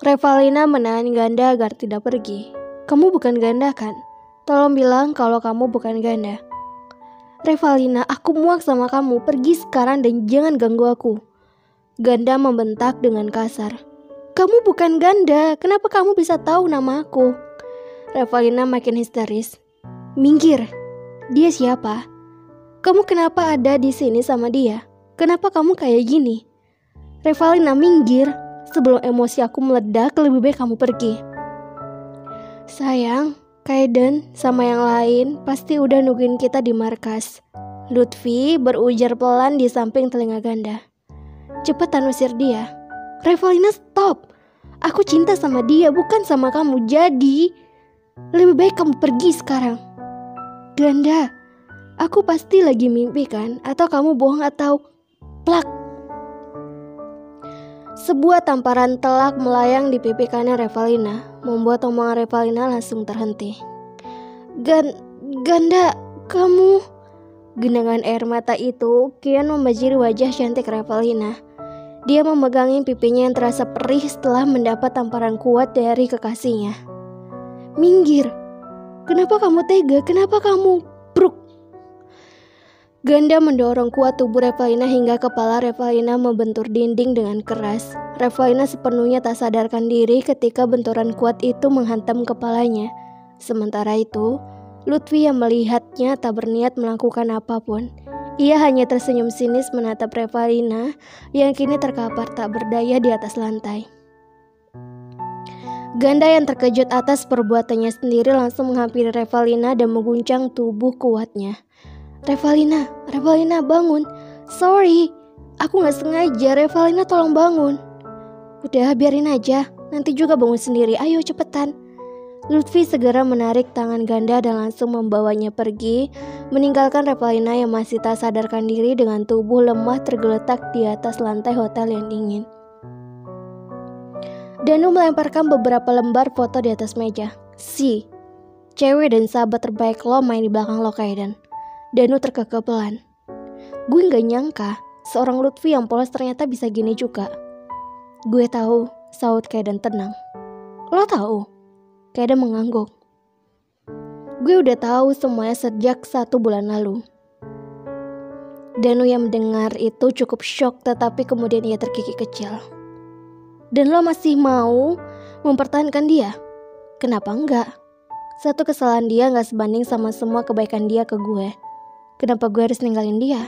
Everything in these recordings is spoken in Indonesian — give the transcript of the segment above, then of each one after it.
Revalina menahan Ganda agar tidak pergi. Kamu bukan Ganda kan? Tolong bilang kalau kamu bukan Ganda. Revalina, aku muak sama kamu. Pergi sekarang dan jangan ganggu aku. Ganda membentak dengan kasar. Kamu bukan Ganda. Kenapa kamu bisa tahu nama aku? Revalina makin histeris. Minggir. Dia siapa? Kamu kenapa ada di sini sama dia? Kenapa kamu kayak gini? Revalina, minggir. Sebelum emosi aku meledak, lebih baik kamu pergi. Sayang, Kaiden sama yang lain pasti udah nungguin kita di markas. Lutfi berujar pelan di samping telinga Ganda. Cepetan usir dia. Revalina, stop. Aku cinta sama dia, bukan sama kamu. Jadi, lebih baik kamu pergi sekarang. Ganda, aku pasti lagi mimpi kan? Atau kamu bohong atau plak? Sebuah tamparan telak melayang di pipi kanan Revalina, membuat omongan Revalina langsung terhenti. Ganda, kamu... Genangan air mata itu kian membajiri wajah cantik Revalina. Dia memegangi pipinya yang terasa perih setelah mendapat tamparan kuat dari kekasihnya. Minggir. Kenapa kamu tega? Kenapa kamu bruk? Ganda mendorong kuat tubuh Revalina hingga kepala Revalina membentur dinding dengan keras. Revalina sepenuhnya tak sadarkan diri ketika benturan kuat itu menghantam kepalanya. Sementara itu, Lutfi yang melihatnya tak berniat melakukan apapun. Ia hanya tersenyum sinis menatap Revalina yang kini terkapar tak berdaya di atas lantai. Ganda yang terkejut atas perbuatannya sendiri langsung menghampiri Revalina dan mengguncang tubuh kuatnya. Revalina bangun. Sorry, aku gak sengaja. Revalina tolong bangun. Udah biarin aja, nanti juga bangun sendiri. Ayo cepetan. Lutfi segera menarik tangan Ganda dan langsung membawanya pergi, meninggalkan Revalina yang masih tak sadarkan diri dengan tubuh lemah tergeletak di atas lantai hotel yang dingin. Danu melemparkan beberapa lembar foto di atas meja. Si, cewek dan sahabat terbaik lo main di belakang lo, Kaiden. Danu terkekeh pelan. Gue gak nyangka seorang Lutfi yang polos ternyata bisa gini juga. Gue tahu, saut Kaiden tenang. Lo tahu? Kaiden mengangguk. Gue udah tahu semuanya sejak 1 bulan lalu. Danu yang mendengar itu cukup shock, tetapi kemudian ia terkikik kecil. Dan lo masih mau mempertahankan dia? Kenapa enggak? Satu kesalahan dia gak sebanding sama semua kebaikan dia ke gue. Kenapa gue harus ninggalin dia?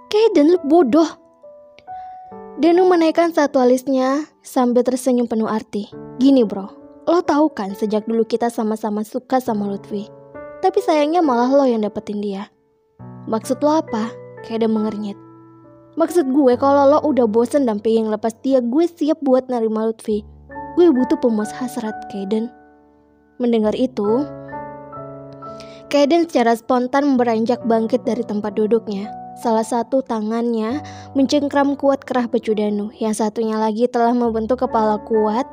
Kaiden, lo bodoh. Danu menaikkan satu alisnya sambil tersenyum penuh arti. Gini bro, lo tahu kan sejak dulu kita sama-sama suka sama Lutfi. Tapi sayangnya malah lo yang dapetin dia. Maksud lo apa? Kaiden mengernyit. Maksud gue kalau lo udah bosen dan pengen lepas dia, gue siap buat nerima Lutfi. Gue butuh pemuas hasrat, Kaiden. Mendengar itu, Kaiden secara spontan beranjak bangkit dari tempat duduknya. Salah satu tangannya mencengkram kuat kerah baju Danu, yang satunya lagi telah membentuk kepala kuat,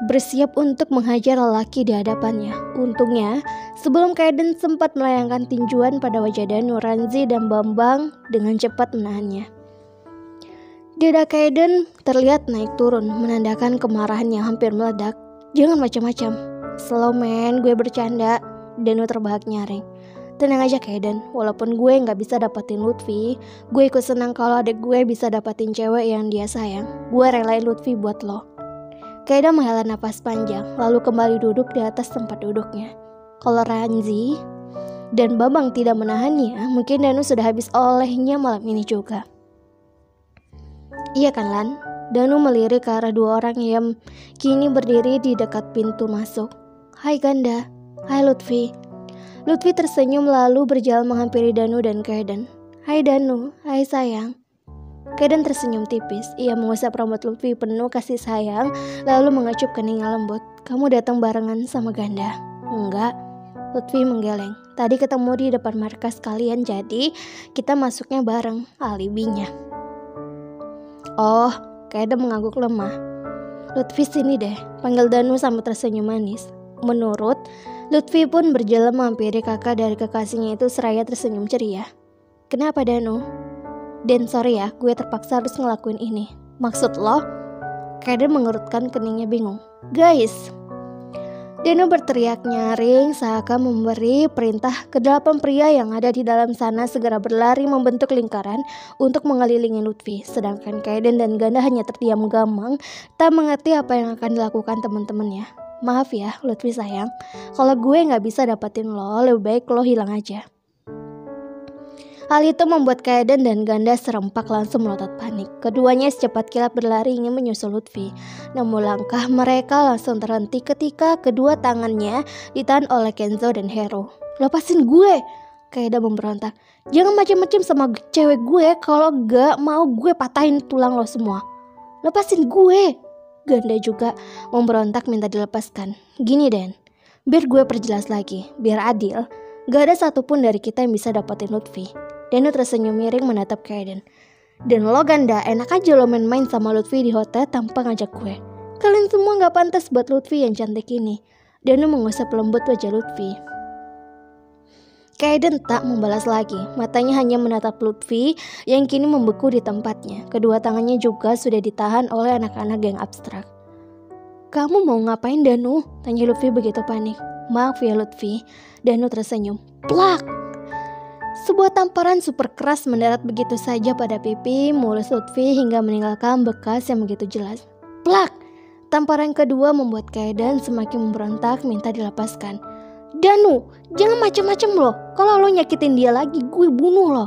bersiap untuk menghajar lelaki di hadapannya. Untungnya, sebelum Kaiden sempat melayangkan tinjuan pada wajah Danu, Ranzi dan Bambang dengan cepat menahannya. Dada Kaiden terlihat naik turun, menandakan kemarahan yang hampir meledak. Jangan macam-macam. Slow man, gue bercanda. Danu terbahak nyaring. Tenang aja Kaiden, walaupun gue gak bisa dapetin Lutfi, gue ikut senang kalau adik gue bisa dapetin cewek yang dia sayang. Gue relain Lutfi buat lo. Kaiden menghela napas panjang, lalu kembali duduk di atas tempat duduknya. Kalau Ranzi dan Bambang tidak menahannya, mungkin Danu sudah habis olehnya malam ini juga. Iya kan Lan? Danu melirik ke arah 2 orang yang kini berdiri di dekat pintu masuk. Hai Ganda. Hai Lutfi. Lutfi tersenyum lalu berjalan menghampiri Danu dan Kaiden. Hai Danu. Hai sayang. Kaiden tersenyum tipis. Ia mengusap rambut Lutfi penuh kasih sayang, lalu mengecup keningnya lembut. Kamu datang barengan sama Ganda? Enggak. Lutfi menggeleng. Tadi ketemu di depan markas kalian, jadi kita masuknya bareng. Alibinya. Oh, Kaiden mengangguk lemah. Lutfi sini deh, panggil Danu sambil tersenyum manis. Menurut Lutfi pun berjalan menghampiri kakak dari kekasihnya itu seraya tersenyum ceria. Kenapa Danu? Dan sorry ya, gue terpaksa harus ngelakuin ini. Maksud lo? Kaiden mengerutkan keningnya bingung. Guys, Danu berteriak nyaring seakan memberi perintah ke 8 pria yang ada di dalam sana segera berlari membentuk lingkaran untuk mengelilingi Lutfi. Sedangkan Kaiden dan Ganda hanya terdiam gamang, tak mengerti apa yang akan dilakukan teman-temannya. Maaf ya Lutfi sayang, kalau gue gak bisa dapetin lo, lebih baik lo hilang aja. Hal itu membuat Kaiden dan Ganda serempak langsung melotot panik. Keduanya secepat kilat berlari ingin menyusul Lutfi. Namun langkah mereka langsung terhenti ketika kedua tangannya ditahan oleh Kenzo dan Hero. Lepasin gue! Kaiden memberontak. Jangan macam-macam sama cewek gue, kalau gak mau gue patahin tulang lo semua. Lepasin gue! Ganda juga memberontak minta dilepaskan. Gini Den, biar gue perjelas lagi, biar adil. Gak ada satupun dari kita yang bisa dapetin Lutfi. Danu tersenyum miring menatap Kaiden. Dan lo Ganda, enak aja lo main-main sama Lutfi di hotel tanpa ngajak gue. Kalian semua gak pantas buat Lutfi yang cantik ini. Danu mengusap lembut wajah Lutfi. Kaiden tak membalas lagi, matanya hanya menatap Lutfi yang kini membeku di tempatnya. Kedua tangannya juga sudah ditahan oleh anak-anak geng abstrak. Kamu mau ngapain Danu? Tanya Lutfi begitu panik. Maaf ya Lutfi. Danu tersenyum. Plak! Sebuah tamparan super keras mendarat begitu saja pada pipi mulus Lutfi hingga meninggalkan bekas yang begitu jelas. Plak! Tamparan kedua membuat Kaiden semakin memberontak minta dilepaskan. Danu, jangan macem-macem loh. Kalau lo nyakitin dia lagi, gue bunuh lo.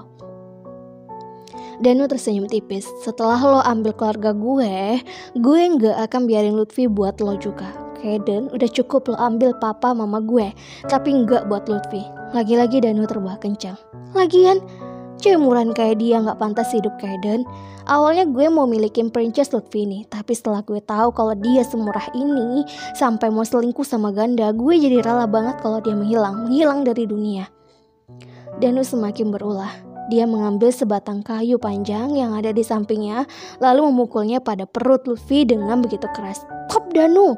Danu tersenyum tipis. Setelah lo ambil keluarga gue gak akan biarin Lutfi buat lo juga. Kaiden, udah cukup lo ambil papa mama gue, tapi enggak buat Lutfi. Lagi-lagi Danu terbah kencang. Lagian, cewek murahan kayak dia gak pantas hidup Kaiden. Awalnya gue mau milikin Princess Lutfi nih, tapi setelah gue tahu kalau dia semurah ini sampai mau selingkuh sama Ganda, gue jadi rela banget kalau dia menghilang dari dunia. Danu semakin berulah. Dia mengambil sebatang kayu panjang yang ada di sampingnya, lalu memukulnya pada perut Lutfi dengan begitu keras. Stop Danu!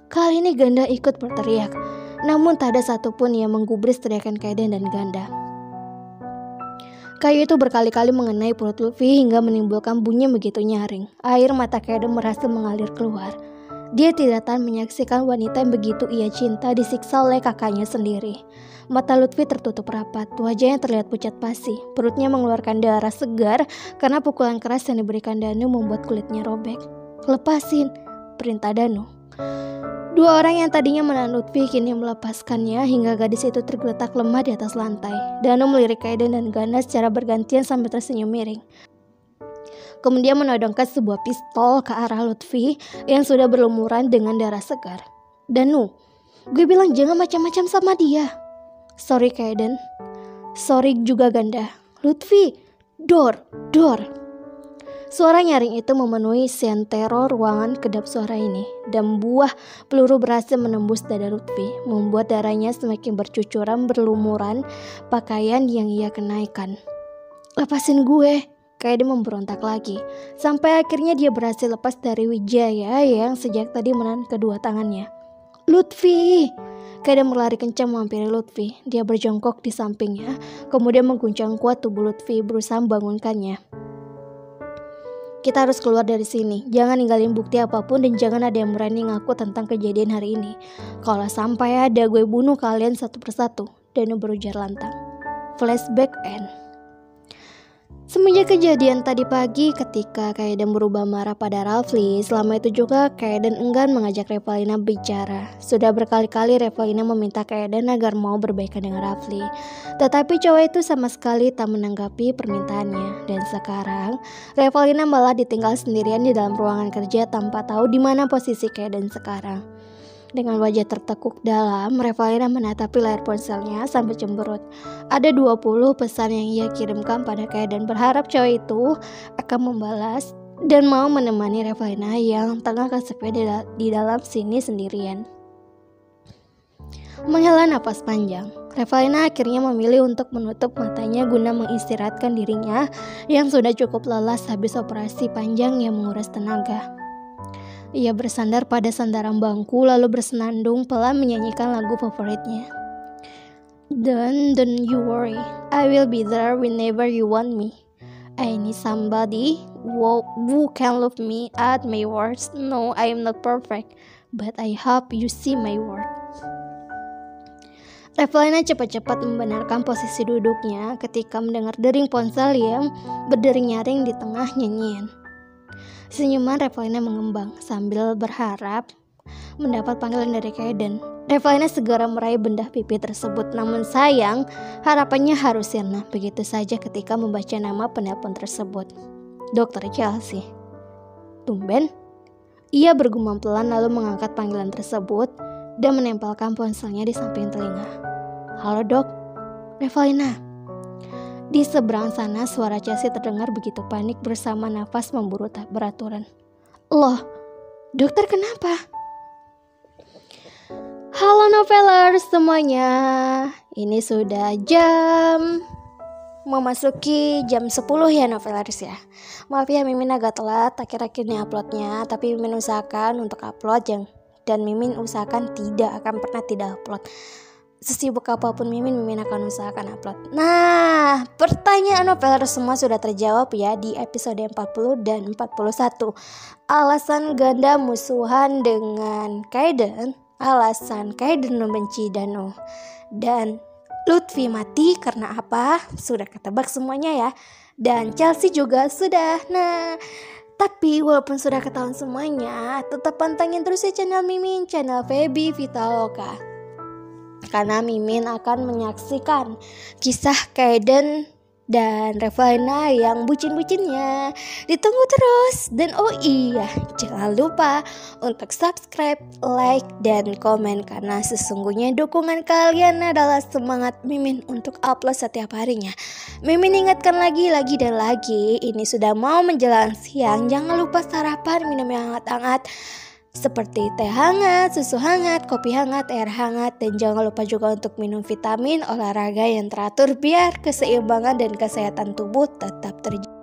Kali ini Ganda ikut berteriak, namun tak ada satupun yang menggubris teriakan Kaiden dan Ganda. Kayu itu berkali-kali mengenai perut Lutfi hingga menimbulkan bunyi begitu nyaring. Air mata Kaiden berhasil mengalir keluar. Dia tidak tahan menyaksikan wanita yang begitu ia cinta disiksa oleh kakaknya sendiri. Mata Lutfi tertutup rapat, wajahnya terlihat pucat pasi. Perutnya mengeluarkan darah segar karena pukulan keras yang diberikan Danu membuat kulitnya robek. Lepasin, perintah Danu. Dua orang yang tadinya menahan Lutfi kini melepaskannya hingga gadis itu tergeletak lemah di atas lantai. Danu melirik Kaiden dan Ganda secara bergantian sambil tersenyum miring. Kemudian menodongkan sebuah pistol ke arah Lutfi yang sudah berlumuran dengan darah segar. Danu, gue bilang jangan macam-macam sama dia. Sorry Kaiden. Sorry juga Ganda. Lutfi, door. Suara nyaring itu memenuhi sentero ruangan kedap suara ini, dan buah peluru berhasil menembus dada Lutfi, membuat darahnya semakin bercucuran berlumuran pakaian yang ia kenaikan. Lepasin gue, Kaiden memberontak lagi, sampai akhirnya dia berhasil lepas dari Wijaya yang sejak tadi menahan kedua tangannya. Lutfi! Kaiden berlari kencang menghampiri Lutfi. Dia berjongkok di sampingnya, kemudian mengguncang kuat tubuh Lutfi berusaha membangunkannya. Kita harus keluar dari sini. Jangan ninggalin bukti apapun dan jangan ada yang berani ngaku tentang kejadian hari ini. Kalau sampai ada, gue bunuh kalian satu persatu. Danu berujar lantang. Flashback end. Semenjak kejadian tadi pagi ketika Kaiden berubah marah pada Rafli, selama itu juga Kaiden enggan mengajak Revalina bicara. Sudah berkali-kali Revalina meminta Kaiden agar mau berbaikan dengan Rafli, tetapi cowok itu sama sekali tak menanggapi permintaannya. Dan sekarang Revalina malah ditinggal sendirian di dalam ruangan kerja tanpa tahu di mana posisi Kaiden sekarang. Dengan wajah tertekuk dalam, Revalina menatapi layar ponselnya sambil cemberut. Ada 20 pesan yang ia kirimkan pada Kaiden, berharap cowok itu akan membalas dan mau menemani Revalina yang tengah kesepian di dalam sini sendirian. Menghela napas panjang, Revalina akhirnya memilih untuk menutup matanya guna mengistirahatkan dirinya yang sudah cukup lelah habis operasi panjang yang menguras tenaga. Ia bersandar pada sandaran bangku lalu bersenandung pelan menyanyikan lagu favoritnya. Don't you worry, I will be there whenever you want me. I need somebody who can love me at my worst. No, I am not perfect, but I hope you see my worth. Revalina cepat-cepat membenarkan posisi duduknya ketika mendengar dering ponsel yang berdering nyaring di tengah nyanyian. Senyuman Revalina mengembang sambil berharap mendapat panggilan dari Kaiden. Revalina segera meraih benda pipi tersebut, namun sayang harapannya harus sirna begitu saja ketika membaca nama penelpon tersebut. Dr. Chelsea. Tumben? Ia bergumam pelan lalu mengangkat panggilan tersebut dan menempelkan ponselnya di samping telinga. Halo dok, Revalina. Di seberang sana suara Chelsea terdengar begitu panik bersama nafas memburu tak beraturan. Loh, dokter kenapa? Halo novelers semuanya, ini sudah memasuki jam 10 ya novelers ya. Maaf ya Mimin agak telat akhir-akhir ini uploadnya, tapi Mimin usahakan untuk upload dan Mimin usahakan tidak akan pernah tidak upload. Sesibuk apapun Mimin akan usahakan upload. Nah, pertanyaan novelers semua sudah terjawab ya di episode 40 dan 41. Alasan ganda musuhan dengan Kaiden, alasan Kaiden membenci Dano, dan Lutfi mati karena apa? Sudah ketebak semuanya ya. Dan Chelsea juga sudah. Nah, tapi walaupun sudah ketahuan semuanya, tetap pantengin terus ya channel Mimin, channel Feby Vitaloka. Karena Mimin akan menyaksikan kisah Kaiden dan Revalina yang bucin-bucinnya. Ditunggu terus. Dan oh iya, jangan lupa untuk subscribe, like, dan komen, karena sesungguhnya dukungan kalian adalah semangat Mimin untuk upload setiap harinya. Mimin ingatkan lagi dan lagi, ini sudah mau menjelang siang. Jangan lupa sarapan, minum yang hangat-hangat seperti teh hangat, susu hangat, kopi hangat, air hangat, dan jangan lupa juga untuk minum vitamin, olahraga yang teratur biar keseimbangan dan kesehatan tubuh tetap terjaga.